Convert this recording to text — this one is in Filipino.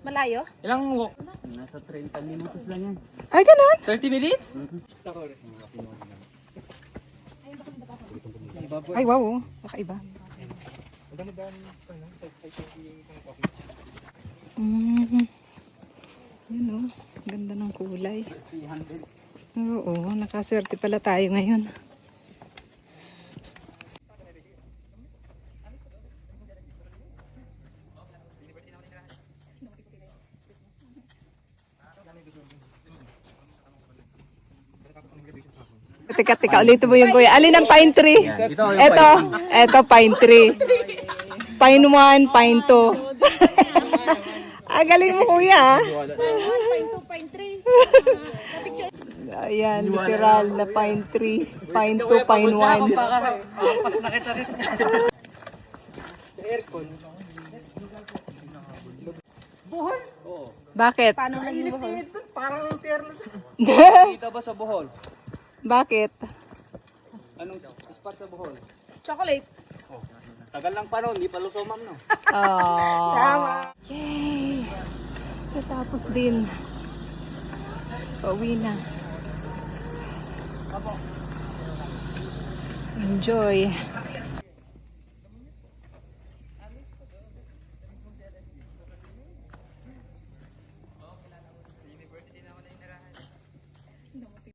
Malayo? Ilang walk? Nasa 30 minutos lang yan. Ay, ganun? 30 minutes? Ay, wow. Kakaiba. Yun o. Ganda ng kulay. Oo, nakaswerte pala tayo ngayon. Teka, ulitin mo yung kuya. Alin ang pine tree? Ito pine tree. Pine 1, pine 2. Galing mo kuya. Pine 2, pine 3. Ayan, literal na pine tree. Pine 2, pine 1. Pas na kita rin. Sa aircon. Bohol? Oo. Bakit? Paano naging buhol? Parang impyerno. Kita ba sa Bohol? Bakit? Anong spot sa Bohol? Chocolate. Oh, tagal lang pa nun, di pa lusomam no. Tama. Yay! Natapos din. Pauwi na. Enjoy.